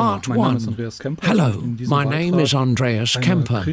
Part 1. Hello, my name is Andreas Kemper.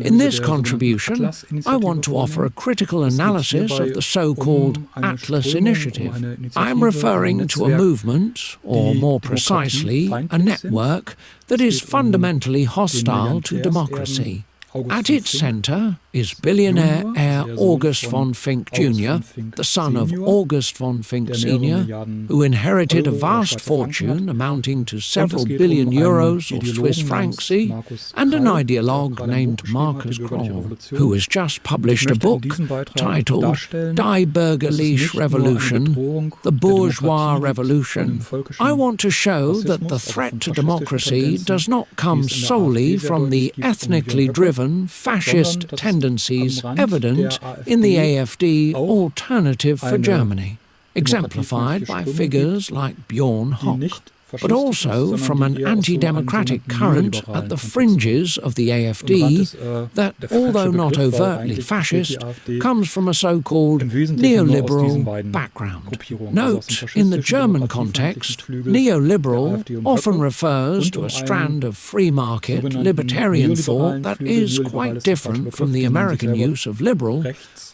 In this contribution, I want to offer a critical analysis of the so-called Atlas Initiative. I am referring to a movement, or more precisely, a network, that is fundamentally hostile to democracy. At its centre is billionaire heir August von Finck Junior, the son of August von Finck Senior, who inherited a vast fortune amounting to several billion euros or Swiss francs, and an ideologue named Markus Krall, who has just published a book titled Die Bürgerliche Revolution, the Bourgeois Revolution. I want to show that the threat to democracy does not come solely from the ethnically driven fascist tendencies evident in the AfD alternative for Germany, exemplified by figures like Björn Höcke, but also from an anti-democratic current at the fringes of the AfD that, although not overtly fascist, comes from a so-called neoliberal background. Note, in the German context, neoliberal often refers to a strand of free-market, libertarian thought that is quite different from the American use of liberal,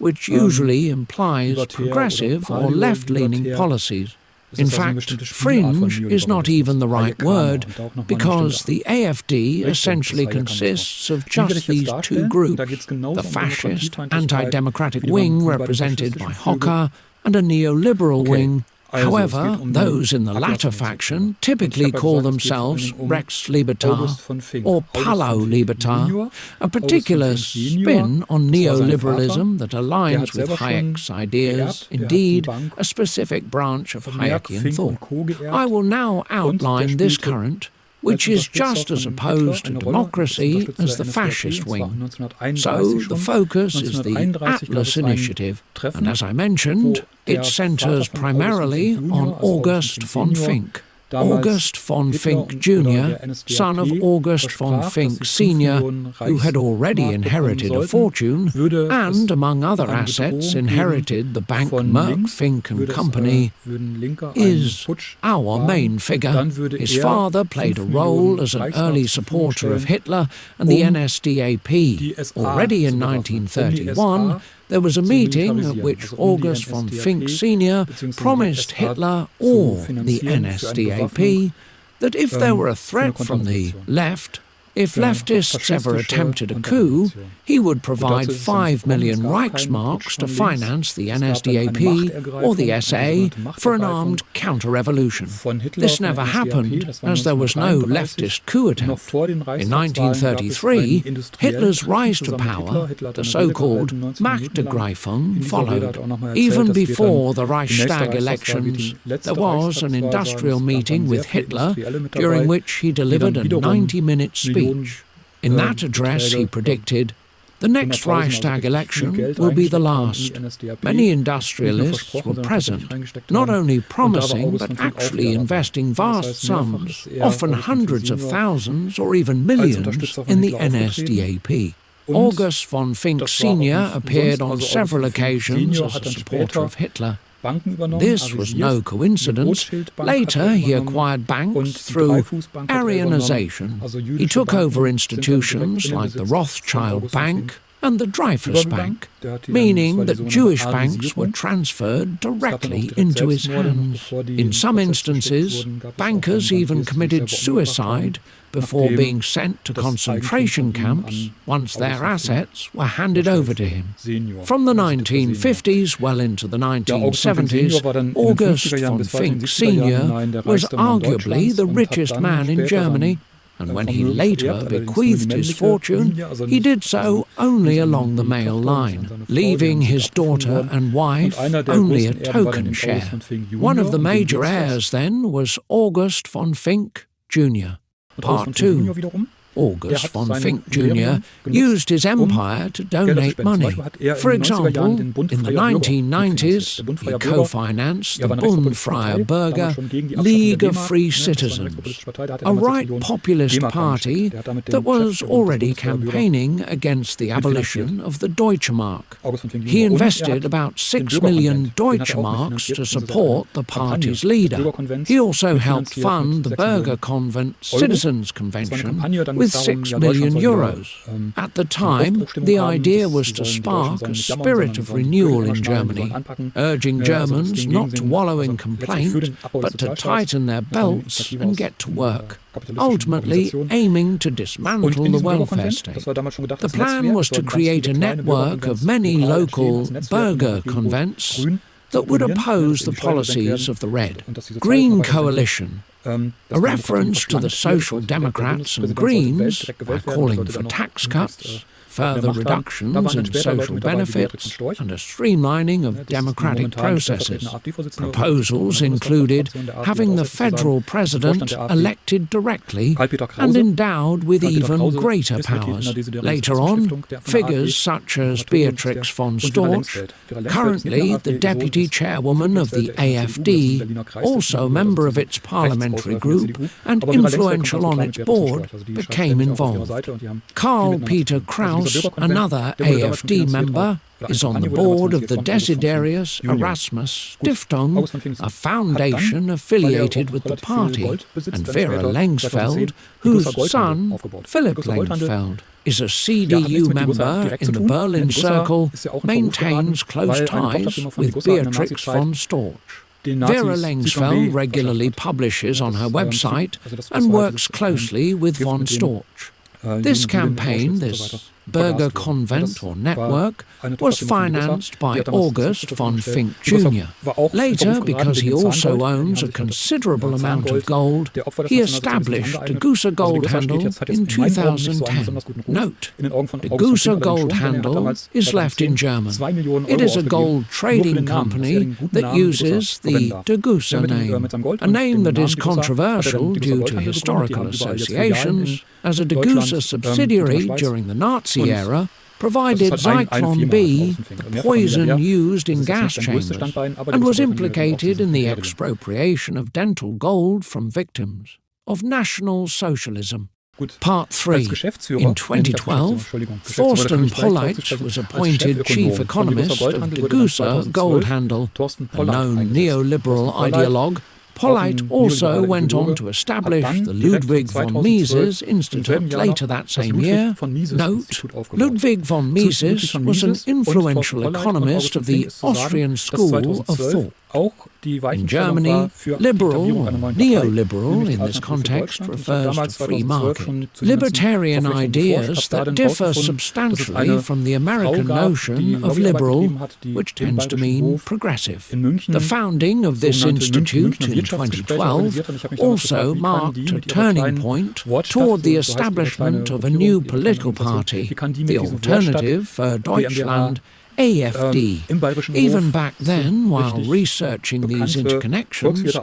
which usually implies progressive or left-leaning policies. In fact, fringe is not even the right word, because the AfD essentially consists of just these two groups, the fascist, anti-democratic wing represented by Höcke, and a neoliberal wing. However, those in the latter faction typically call themselves Rechtslibertar or Palo-Libertar, a particular spin on neoliberalism that aligns with Hayek's ideas, indeed a specific branch of Hayekian thought. I will now outline this current, which is just as opposed to democracy as the fascist wing. So the focus is the Atlas Initiative, and as I mentioned, it centres primarily on August von Finck. August von Finck Junior, son of August von Finck Senior, who had already inherited a fortune and, among other assets, inherited the bank Merck, Fink & Company, is our main figure. His father played a role as an early supporter of Hitler and the NSDAP. Already in 1931, there was a meeting at which August von Finck Senior promised Hitler or the NSDAP that if there were a threat from the left, if leftists ever attempted a coup, he would provide 5 million Reichsmarks to finance the NSDAP or the SA for an armed counter-revolution. This never happened, as there was no leftist coup attempt. In 1933, Hitler's rise to power, the so-called Machtergreifung, followed. Even before the Reichstag elections, there was an industrial meeting with Hitler, during which he delivered a 90-minute speech. In that address he predicted, "The next Reichstag election will be the last." Many industrialists were present, not only promising but actually investing vast sums, often hundreds of thousands or even millions, in the NSDAP. August von Finck Senior appeared on several occasions as a supporter of Hitler. This was no coincidence. Later he acquired banks through Aryanization. He took over institutions like the Rothschild Bank and the Dreyfus Bank, meaning that Jewish banks were transferred directly into his hands. In some instances, bankers even committed suicide before being sent to concentration camps once their assets were handed over to him. From the 1950s well into the 1970s, August von Finck Senior was arguably the richest man in Germany, and when he later bequeathed his fortune, he did so only along the male line, leaving his daughter and wife only a token share. One of the major heirs, then, was August von Finck Junior. Part 2. August von Finck Junior used his empire to donate money. For example, in the 1990s, he co-financed the Bundfreie Bürger League of Free Citizens, a right populist party that was already campaigning against the abolition of the Deutsche Mark. He invested about 6 million Deutsche Marks to support the party's leader. He also helped fund the Bürgerkonvent Citizens Convention with 6 million euros. At the time, the idea was to spark a spirit of renewal in Germany, urging Germans not to wallow in complaint, but to tighten their belts and get to work, ultimately aiming to dismantle the welfare state. The plan was to create a network of many local Bürgerkonvents that would oppose the policies of the Red. Green Coalition, a reference to the Social Democrats and Greens by calling for tax cuts, further reductions in social benefits, and a streamlining of democratic processes. Proposals included having the federal president elected directly and endowed with even greater powers. Later on, figures such as Beatrix von Storch, currently the deputy chairwoman of the AfD, also a member of its parliamentary group and influential on its board, became involved. Karl Peter Kraus, another AfD member, is on the board of the Desiderius Erasmus Stiftung, a foundation affiliated with the party, and Vera Lengsfeld, whose son, Philipp Lengsfeld, is a CDU member in the Berlin Circle, maintains close ties with Beatrix von Storch. Vera Lengsfeld regularly publishes on her website and works closely with von Storch. This campaign, this Bürgerkonvent or network, was financed by August von Finck Junior. Later, because he also owns a considerable amount of gold, he established Degussa Goldhandel in 2010. Note, Degussa Goldhandel is left in German. It is a gold trading company that uses the Degussa name, a name that is controversial due to historical associations, as a Degussa subsidiary during the Nazi era provided Zyklon B, the poison used in gas chambers, and was implicated in the expropriation of dental gold from victims of National Socialism. Part 3. In 2012, Thorsten Polleit was appointed chief economist of Degussa Goldhandel, a known neoliberal ideologue. Polleit also went on to establish the Ludwig von Mises Institute later that same year. Note, Ludwig von Mises was an influential economist of the Austrian school of thought. In Germany, liberal or neoliberal in this context refers to free market. Libertarian ideas that differ substantially from the American notion of liberal, which tends to mean progressive. The founding of this institute in 2012 also marked a turning point toward the establishment of a new political party, the Alternative für Deutschland, AfD. Even back then, while researching these interconnections,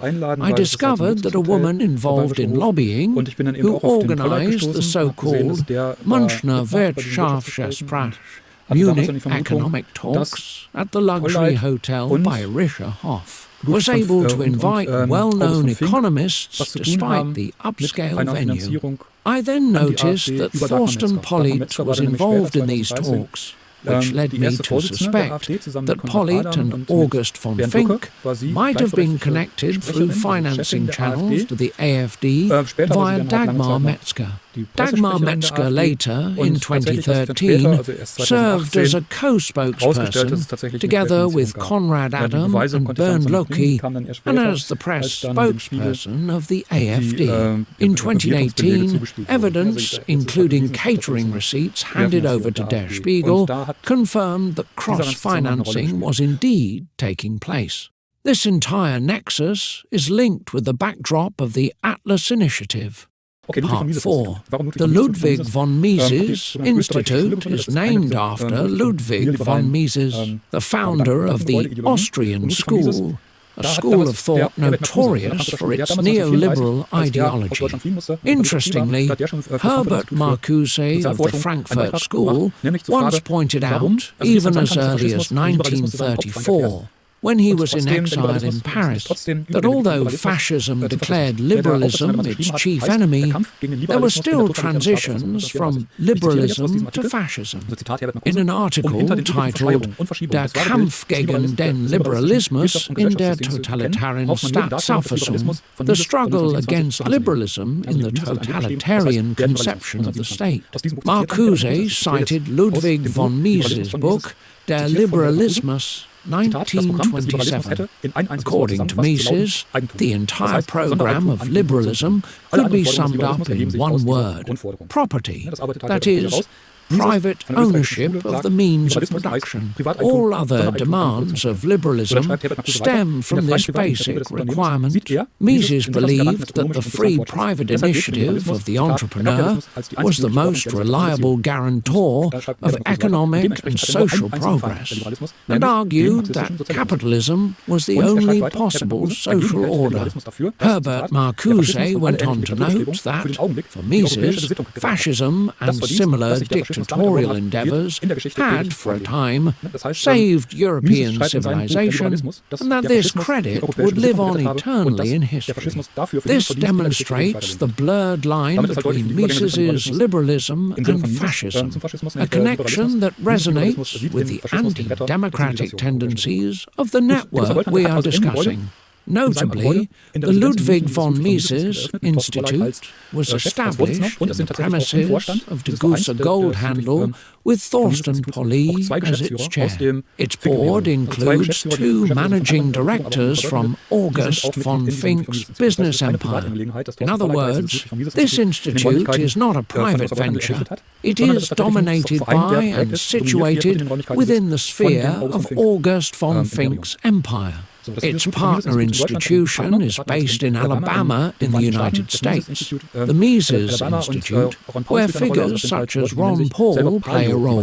I discovered that a woman involved in lobbying, who organized the so-called Münchner Wirtschaftsgespräch, Munich economic talks at the luxury hotel by Rischer Hof, was able to invite well-known economists despite the upscale venue. I then noticed that Thorsten Polleit was involved in these talks, which led me to suspect that Polleit and August von Finck might have been connected through financing channels to the AfD via Dagmar Metzger. Dagmar Metzger later, in 2013, served as a co-spokesperson, together with Konrad Adam and Bernd Loki, and as the press spokesperson of the AfD. In 2018, evidence, including catering receipts handed over to Der Spiegel, confirmed that cross-financing was indeed taking place. This entire nexus is linked with the backdrop of the Atlas Initiative. Part 4. The Ludwig von Mises Institute is named after Ludwig von Mises, the founder of the Austrian school, a school of thought notorious for its neoliberal ideology. Interestingly, Herbert Marcuse of the Frankfurt School once pointed out, even as early as 1934, when he was in exile in Paris, that although fascism declared liberalism its chief enemy, there were still transitions from liberalism to fascism. In an article titled Der Kampf gegen den Liberalismus in der totalitären Staatsauffassung, the struggle against liberalism in the totalitarian conception of the state, Marcuse cited Ludwig von Mises' book Der Liberalismus, 1927. According to Mises, the entire program of liberalism could be summed up in one word: property, that is, private ownership of the means of production. All other demands of liberalism stem from this basic requirement. Mises believed that the free private initiative of the entrepreneur was the most reliable guarantor of economic and social progress, and argued that capitalism was the only possible social order. Herbert Marcuse went on to note that, for Mises, fascism and similar dictatorial endeavours had, for a time, saved European civilization, and that this credit would live on eternally in history. This demonstrates the blurred line between Mises's liberalism and fascism, a connection that resonates with the anti-democratic tendencies of the network we are discussing. Notably, the Ludwig von Mises Institute was established in the premises of Degussa Goldhandel with Thorsten Polly as its chair. Its board includes 2 managing directors from August von Finck's business empire. In other words, this institute is not a private venture. It is dominated by and situated within the sphere of August von Finck's empire. Its partner institution is based in Alabama in the United States, the Mises Institute, where figures such as Ron Paul play a role.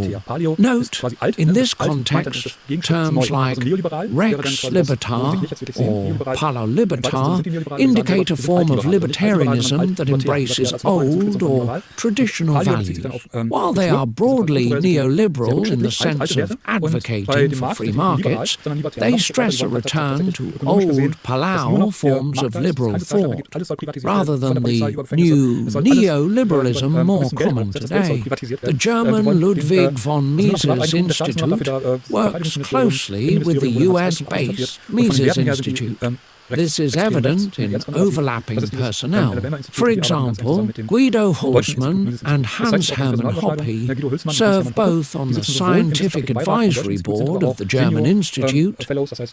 Note, in this context, terms like Rex Libertar or Palo Libertar indicate a form of libertarianism that embraces old or traditional values. While they are broadly neoliberal in the sense of advocating for free markets, they stress a return to old Palau forms of liberal thought, rather than the new neoliberalism more common today. The German Ludwig von Mises Institute works closely with the US-based Mises Institute. This is evident in overlapping personnel. For example, Guido Hulsmann and Hans-Hermann Hoppe serve both on the Scientific Advisory Board of the German Institute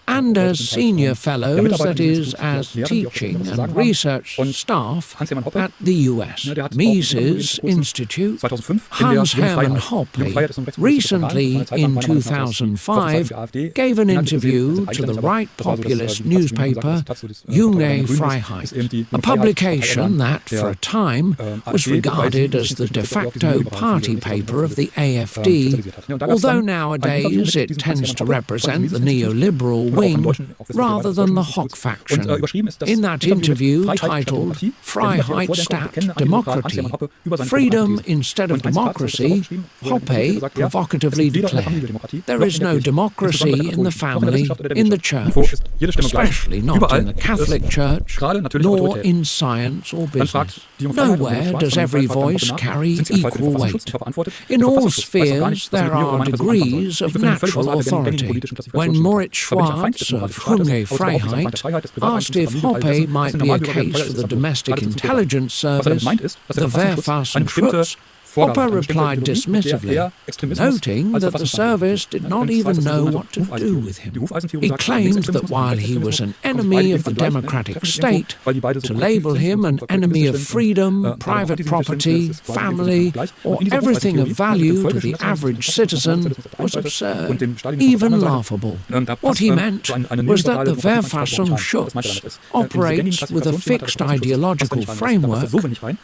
and as senior fellows, that is, as teaching and research staff at the US Mises Institute. Hans-Hermann Hoppe recently, in 2005, gave an interview to the right populist newspaper Junge Freiheit, a publication that, for a time, was regarded as the de facto party paper of the AfD, although nowadays it tends to represent the neoliberal wing rather than the Hock faction. In that interview, titled Freiheit statt Demokratie, Freedom instead of Democracy, Hoppe provocatively declared, there is no democracy in the family, in the church, especially not in the Catholic Church, nor in science or business. Nowhere does every voice carry equal weight. In all spheres there are degrees of natural authority. When Moritz Schwarz of Junge Freiheit asked if Hoppe might be a case for the Domestic Intelligence Service, the Wehrpflichtenschutz, Hoppe replied dismissively, noting that the service did not even know what to do with him. He claimed that while he was an enemy of the democratic state, to label him an enemy of freedom, private property, family, or everything of value to the average citizen was absurd, even laughable. What he meant was that the Wehrpflichtenschutz operates with a fixed ideological framework,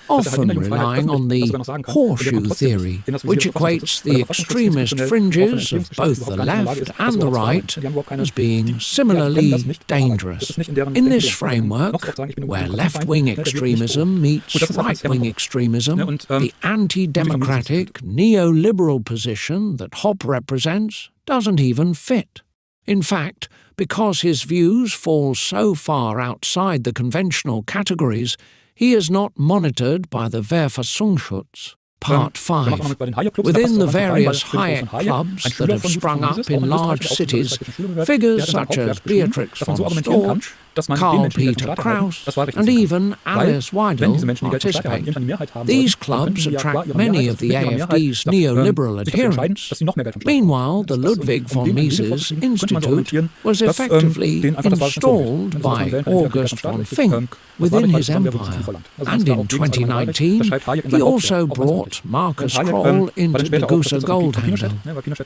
often relying on the horse horseshoe theory, which equates the extremist fringes of both the left and the right as being similarly dangerous. In this framework, where left-wing extremism meets right-wing extremism, the anti-democratic, neoliberal position that Hoppe represents doesn't even fit. In fact, because his views fall so far outside the conventional categories, he is not monitored by the Verfassungsschutz. Part 5. Within the various Hayek clubs that have sprung up in large cities, figures such as Beatrix von Storch, Karl-Peter Kraus, and even Alice Weidel participate. These clubs attract many of the AfD's neoliberal adherents. Meanwhile, the Ludwig von Mises Institute was effectively installed by August von Finck within his empire, and in 2019 he also brought Markus Krall into Degussa Goldhandel.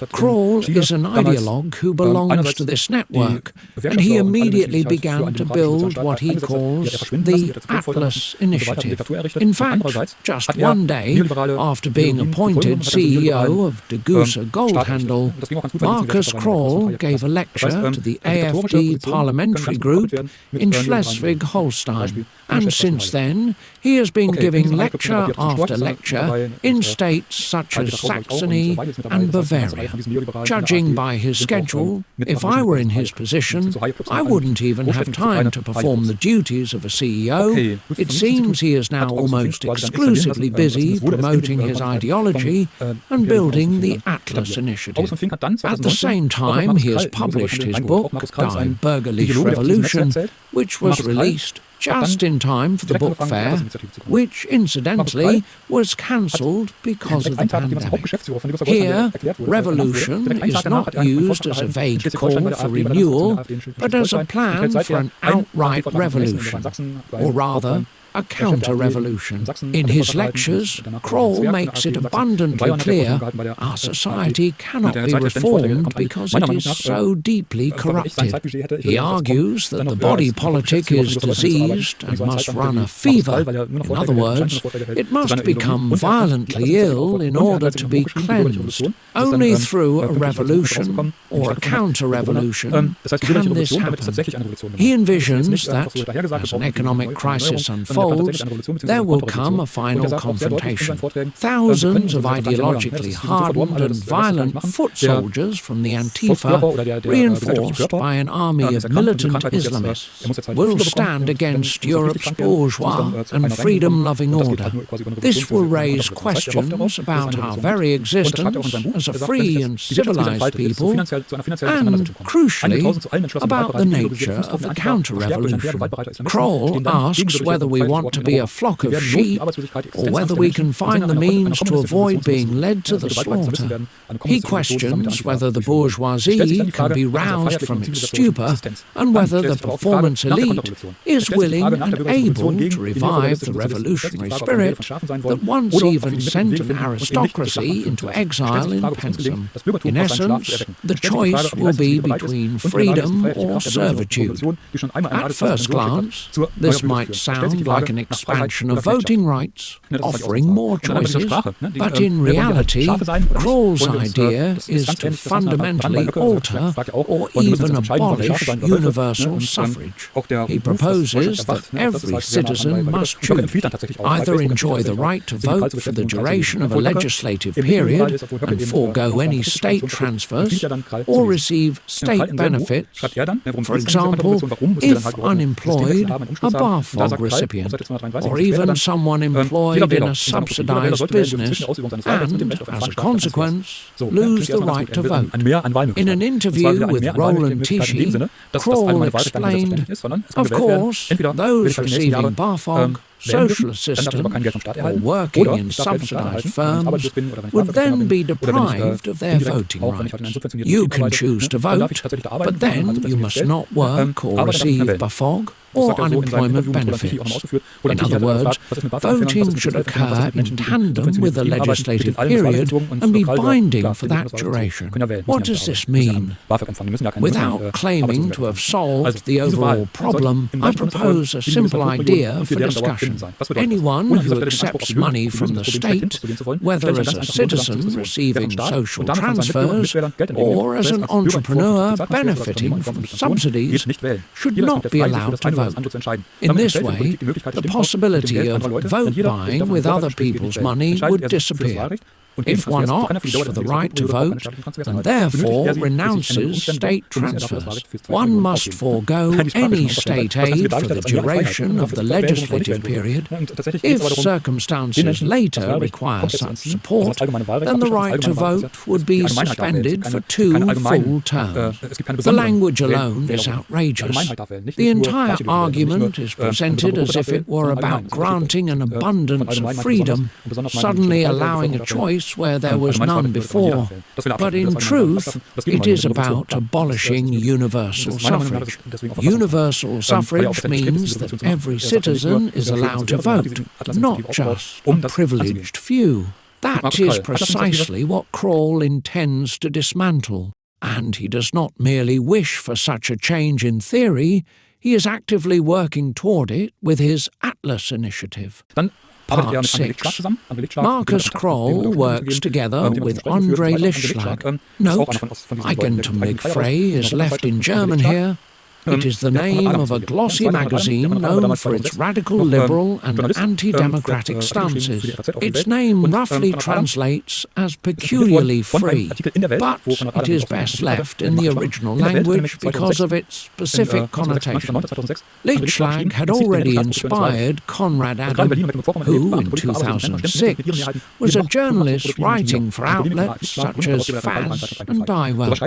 Krall is an ideologue who belongs to this network, and he immediately began to build what he calls the Atlas Initiative. In fact, just one day after being appointed CEO of Degussa Goldhandel, Markus Krall gave a lecture to the AfD parliamentary group in Schleswig-Holstein, and since then he has been giving lecture after lecture in states such as Saxony and Bavaria. Judging by his schedule, if I were in his position, I wouldn't even have time to perform the duties of a CEO. It seems he is now almost exclusively busy promoting his ideology and building the Atlas Initiative. At the same time, he has published his book, Die Bürgerliche Revolution, which was released just in time for the book fair, which, incidentally, was cancelled because of the pandemic. Here, revolution is not used as a vague call for renewal, but as a plan for an outright revolution, or rather, a counter-revolution. In his lectures, Krall makes it abundantly clear our society cannot be reformed because it is so deeply corrupted. He argues that the body politic is diseased and must run a fever. In other words, it must become violently ill in order to be cleansed. Only through a revolution or a counter-revolution can this happen. He envisions that, as an economic crisis unfolds, there will come a final confrontation. Thousands of ideologically hardened and violent foot soldiers from the Antifa, reinforced by an army of militant Islamists, will stand against Europe's bourgeois and freedom-loving order. This will raise questions about our very existence as a free and civilized people, and, crucially, about the nature of the counter-revolution. Krall asks whether we want to be a flock of sheep, or whether we can find the means to avoid being led to the slaughter. He questions whether the bourgeoisie can be roused from its stupor, and whether the performance elite is willing and able to revive the revolutionary spirit that once even sent an aristocracy into exile in Pensum. In essence, the choice will be between freedom or servitude. At first glance, this might sound like an expansion of voting rights, offering more choices, but in reality, Krall's idea is to fundamentally alter or even abolish universal suffrage. He proposes that every citizen must choose, either enjoy the right to vote for the duration of a legislative period and forego any state transfers, or receive state benefits, for example, if unemployed, a BAföG recipient, or even someone employed in a subsidized business, and, as a consequence, lose the right to vote. In an interview with Roland Tichy, Krall explained, of course, those receiving BAföG, social assistance, or working in subsidized firms would then be deprived of their voting rights. You can choose to vote, but then you must not work or receive BAföG, or unemployment benefits. In other words, voting should occur in tandem with the legislative period and be binding for that duration. What does this mean? Without claiming to have solved the overall problem, I propose a simple idea for discussion. Anyone who accepts money from the state, whether as a citizen receiving social transfers or as an entrepreneur benefiting from subsidies, should not be allowed to vote. In this way, the possibility of vote buying with other people's money would disappear. If one opts for the right to vote and therefore renounces state transfers, one must forego any state aid for the duration of the legislative period. If circumstances later require such support, then the right to vote would be suspended for 2 full terms. The language alone is outrageous. The entire argument is presented as if it were about granting an abundance of freedom, suddenly allowing a choice where there was none before, but in truth it is about abolishing universal suffrage. Universal suffrage means that every citizen is allowed to vote, not just a privileged few. That is precisely what Krall intends to dismantle, and he does not merely wish for such a change in theory, he is actively working toward it with his Atlas initiative. Part 6. Markus Krall works together with André Lichtschlag. Note, Eigentum Frey is left in German here. It is the name of a glossy magazine known for its radical liberal and anti-democratic stances. Its name roughly translates as peculiarly free, but it is best left in the original language because of its specific connotation. Lichtschlag had already inspired Konrad Adam, who in 2006 was a journalist writing for outlets such as Faz and Die Welt.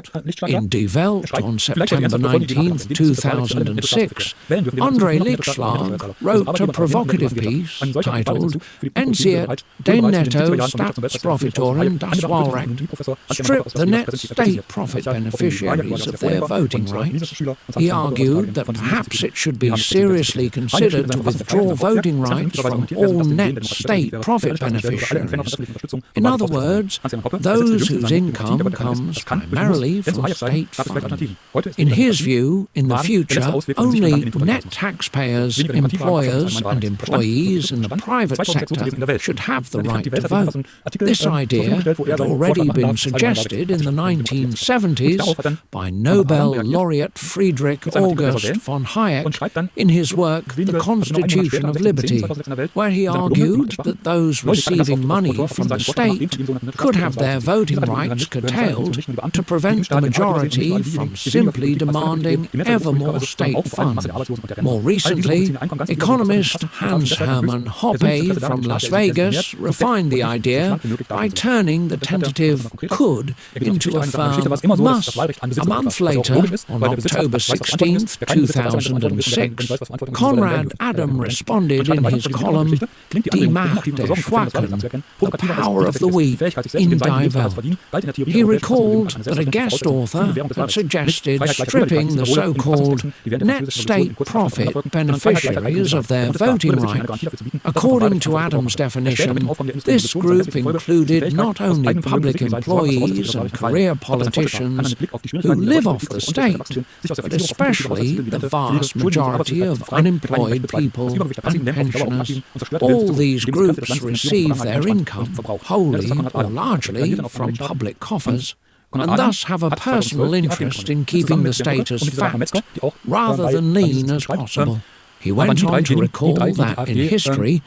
In Die Welt on September 19, 2006, André Lichtschlag wrote a provocative piece titled Enziet den Netto Staatsprofitoren das Wahlrecht, strip the net state profit beneficiaries of their voting rights. He argued that perhaps it should be seriously considered to withdraw voting rights from all net state profit beneficiaries. In other words, those whose income comes primarily from state funding. In his view, in the future, only net taxpayers, employers and employees in the private sector should have the right to vote. This idea had already been suggested in the 1970s by Nobel laureate Friedrich August von Hayek in his work The Constitution of Liberty, where he argued that those receiving money from the state could have their voting rights curtailed to prevent the majority from simply demanding ever more state funds. More recently, economist Hans-Hermann Hoppe from Las Vegas refined the idea by turning the tentative could into a firm must. A month later, on October 16, 2006, Konrad Adam responded in his column Die Macht der Schwachen, the power of the weak, in Die Welt. He recalled that a guest author had suggested stripping the so-called net state profit beneficiaries of their voting rights. According to Adam's definition, this group included not only public employees and career politicians who live off the state, but especially the vast majority of unemployed people and pensioners. All these groups receive their income wholly or largely from public coffers, and thus have a personal interest in keeping the state as fat rather than lean as possible. He went on to recall that in history,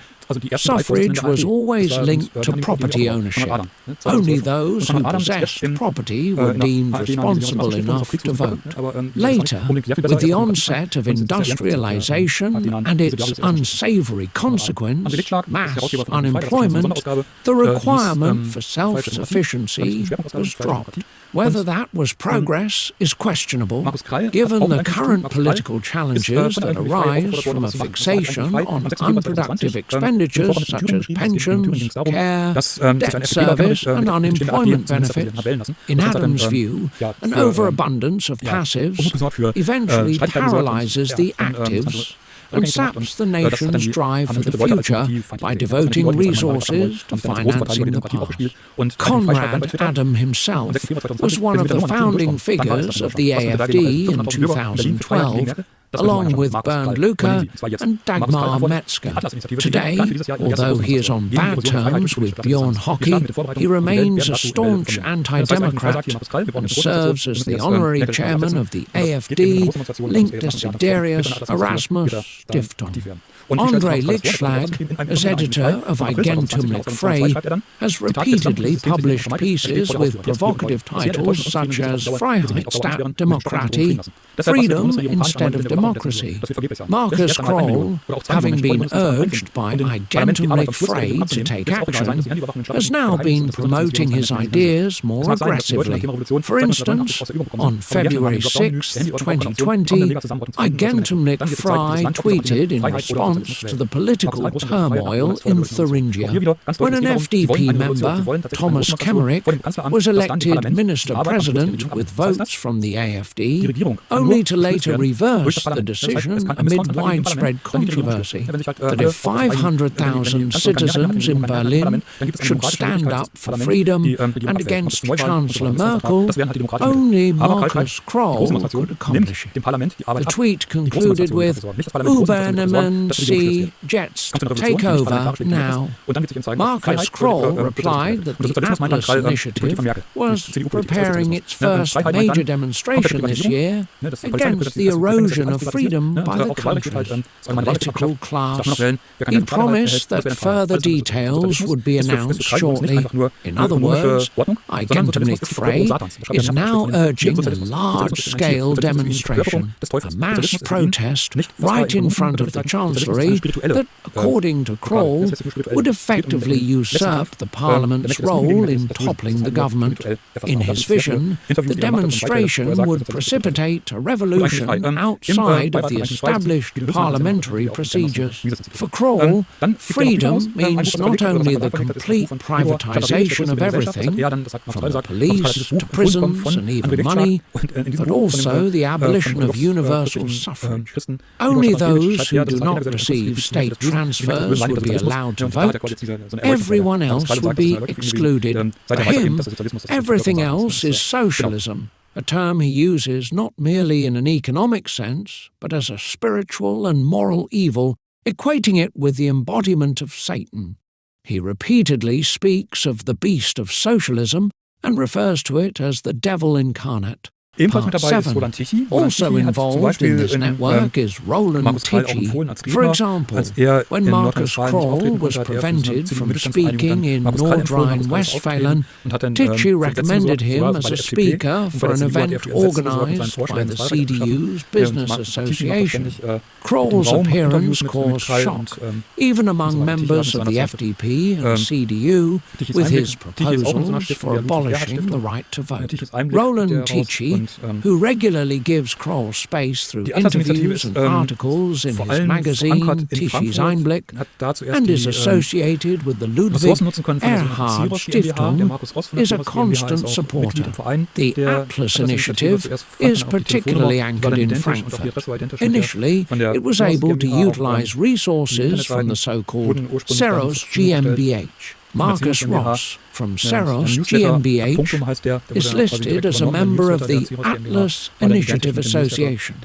suffrage was always linked to property ownership. Only those who possessed property were deemed responsible enough to vote. Later, with the onset of industrialization and its unsavory consequence, mass unemployment, the requirement for self-sufficiency was dropped. Whether that was progress is questionable, given the current political challenges that arise from a fixation on unproductive expenditures such as pensions, care, debt service and unemployment benefits. In Adams' view, an overabundance of passives eventually paralyzes the actives and saps the nation's drive for the future by devoting resources to financing the past. Conrad Adam himself was one of the founding figures of the AfD in 2012, along with Bernd Lucke and Dagmar Metzger. Today, although he is on bad terms with Bjorn Höcke, he remains a staunch anti-democrat and serves as the honorary chairman of the AfD linked to Desiderius Erasmus Stiftung. André Lichtschlag, as editor of Eigentumlich Frei, has repeatedly published pieces with provocative titles such as Freiheit statt Demokratie, Freedom instead of Democracy. Markus Krall, having been urged by Eigentumlich Frei to take action, has now been promoting his ideas more aggressively. For instance, on February 6, 2020, Eigentumlich Frei tweeted in response to the political turmoil in Thuringia, when an FDP member, Thomas Kemmerich, was elected Minister-President with votes from the AfD, only to later reverse the decision amid widespread controversy that if 500,000 citizens in Berlin should stand up for freedom and against Chancellor Merkel, only Markus Krall could accomplish it. The tweet concluded with, "Übernehmen Sie Jets, take over now." Markus Krall replied that the Atlas Initiative was preparing its first major demonstration this year against the erosion of freedom by the country's political class. He promised that further details would be announced shortly. In other words, Eigentumlich Frei is now urging a large-scale demonstration, a mass protest right in front of the Chancellery that, according to Krall, would effectively usurp the Parliament's role in toppling the government. In his vision, the demonstration would precipitate a revolution outside of the established parliamentary procedures. For Krall, freedom means not only the complete privatization of everything, from the police to prisons and even money, but also the abolition of universal suffrage. Only those who do not receive state transfers would be allowed to vote. Everyone else would be excluded. For him, everything else is socialism, a term he uses not merely in an economic sense, but as a spiritual and moral evil, equating it with the embodiment of Satan. He repeatedly speaks of the beast of socialism and refers to it as the devil incarnate. Part 7. Also involved in this network is Roland Tichy. For example, when Markus Krall was prevented from speaking in Nordrhein-Westfalen, Tichy recommended him as a speaker for an event organised by the CDU's Business Association. Krall's appearance caused shock, even among members of the FDP and CDU, with his proposals for abolishing the right to vote. Roland Tichy, who regularly gives Krall space through interviews and articles in his magazine Tichy's Einblick, and is associated with the Ludwig Erhard Stiftung, is a constant supporter. The Atlas Initiative is particularly anchored in Frankfurt. Initially, it was able to utilize resources from the so-called Seros GmbH. Marcus Ross from Seros GmbH is listed as a member of the Atlas Initiative Association.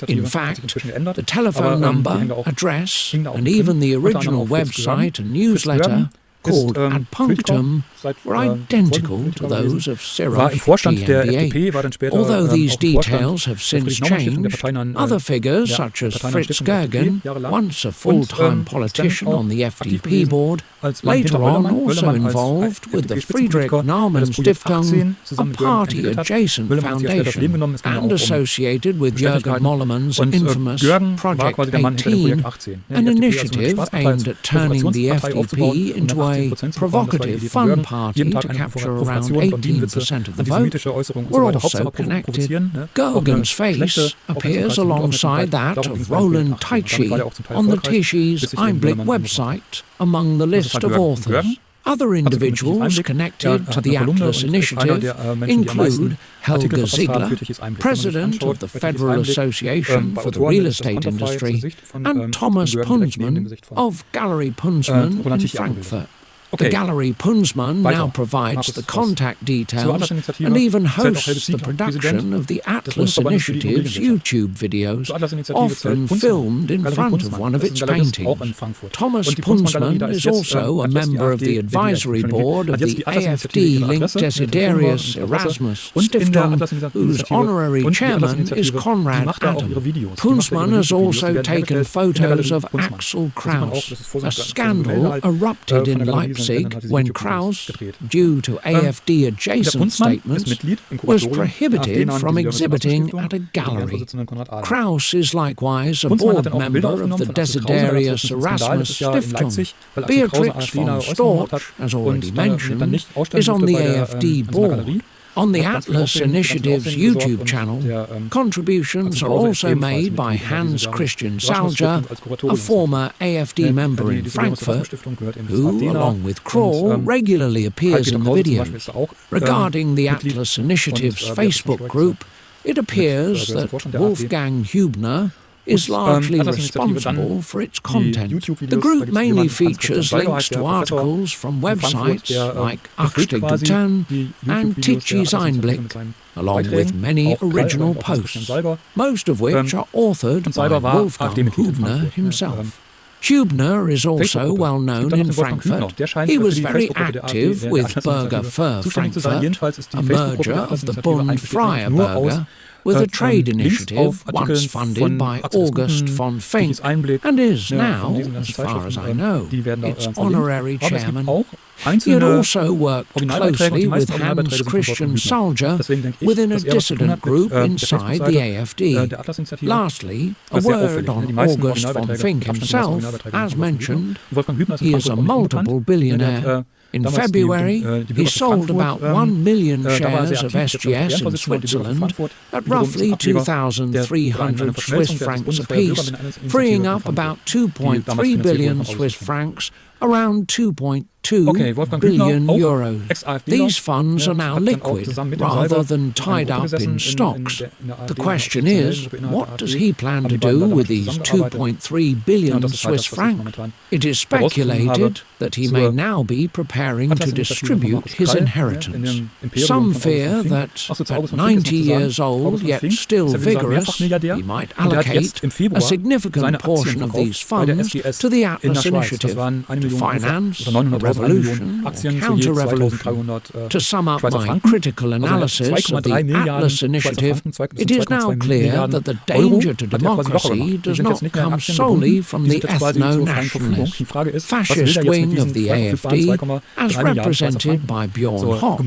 In fact, the telephone number, address, and even the original website and newsletter, called Ad Punctum, were identical to those of Seros GmbH. Although these details have since changed, other figures such as Fritz Gergen, once a full-time politician on the FDP board, later on also involved with the Friedrich Naumann Stiftung, a party-adjacent foundation, and associated with Jürgen Mollermann's infamous Project 18, an initiative aimed at turning the FDP into a a provocative fun party to capture around 18% of the vote were also connected. Gergen's face appears alongside that of Roland Teichi on the Tischi's Einblick website among the list of authors. Other individuals connected to the Atlas Initiative include Helga Ziegler, President of the Federal Association for the Real Estate Industry, and Thomas Punzmann of Gallery Punzmann in Frankfurt. The Gallery Punzmann now provides the contact details and even hosts the production of the Atlas Initiative's YouTube videos, often filmed in front of one of its paintings. Thomas Punzmann is also a member of the advisory board of the AfD-linked Desiderius Erasmus Stiftung, whose honorary chairman is Konrad Adam. Punzmann has also taken photos of Axel Kraus. A scandal erupted in Leipzig when Kraus, due to AfD-adjacent statements, was prohibited from exhibiting at a gallery. Kraus is likewise a board member of the Desiderius Erasmus Stiftung. Beatrix von Storch, as already mentioned, is on the AfD board. On the Atlas Initiative's YouTube channel, contributions are also made by Hans Christian Salger, a former AfD member in Frankfurt, who, along with Krall, regularly appears in the videos. Regarding the Atlas Initiative's Facebook group, it appears that Wolfgang Hübner is largely responsible for its content. The group mainly features links to articles from websites like Achtig.10 and Ticchi's Einblick, along with many original posts, most of which are authored by Wolfgang Hübner himself. Hübner is also well known in Frankfurt. He was very active with Bürger für Frankfurt, a merger of the Bund Freier Bürger with a trade initiative once funded by August von Finck, and is now, as far as I know, its honorary chairman. He had also worked closely with Hans Christian Salger within a dissident group inside the AfD. Lastly, a word on August von Finck himself. As mentioned, he is a multiple billionaire. In February, he sold about 1 million shares of SGS in Switzerland at roughly 2,300 Swiss francs apiece, freeing up about 2.3 billion Swiss francs, around 2.2 billion euros. These funds are now liquid rather than tied up in stocks. The question is, what does he plan to do with these 2.3 billion Swiss francs? It is speculated that he may now be preparing to distribute his inheritance. Some fear that at 90 years old, yet still vigorous, he might allocate a significant portion of these funds to the Atlas Initiative to finance a revolution or counter-revolution. To sum up my critical analysis of the Atlas Initiative, it is now clear that the danger to democracy does not come solely from the ethno-nationalist, fascist wing of the AfD, as represented by Bjorn Hock,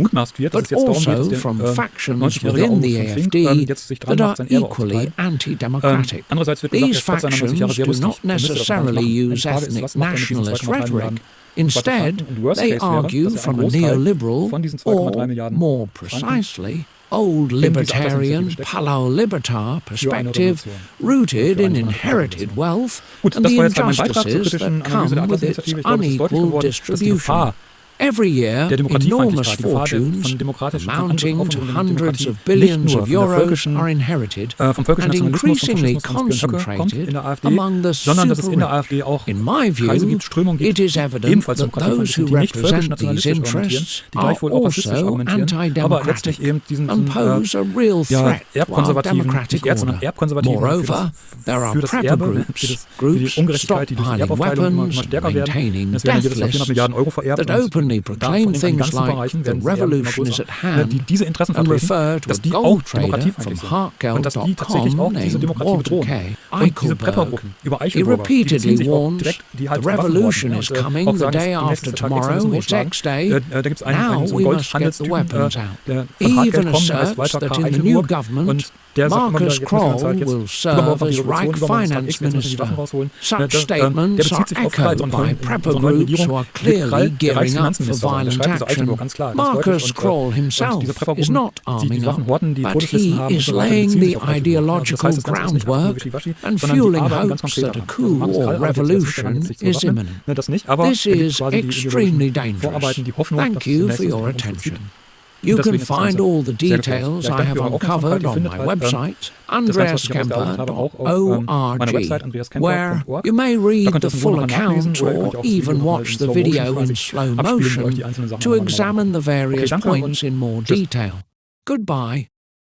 but also from factions within the AfD that are equally anti-democratic. These factions do not necessarily use ethnic nationalist rhetoric. Instead, they argue from a neoliberal, or more precisely, old libertarian, Palau-Libertar perspective rooted in inherited wealth and the injustices that come with its unequal distribution. Every year, enormous fortunes, amounting to hundreds of billions of euros, are inherited and increasingly concentrated among the super-rich. In my view, it is evident that those who represent these interests are also anti-democratic and pose a real threat to our democratic order. Moreover, there are prepper groups stockpiling weapons and maintaining death lists that open openly proclaim things like the revolution is at hand and refer to a gold trader from Hartgeld.com named Walter K. Eichelberg. He repeatedly warns the revolution is coming the day after tomorrow, it's X day, now we must get the weapons out. He even asserts that in the new government, Markus Krall will serve as Reich Finance Minister. Such statements are echoed by prepper groups who are clearly gearing up for violent action. Markus Krall himself is not arming up, but he is laying the ideological groundwork and fueling hopes that a coup or revolution is imminent. This is extremely dangerous. Thank you for your attention. You can find all the details I have uncovered on my website, andreaskemper.org, where you may read the full account or even watch the video in slow motion to examine the various points in more detail. Goodbye.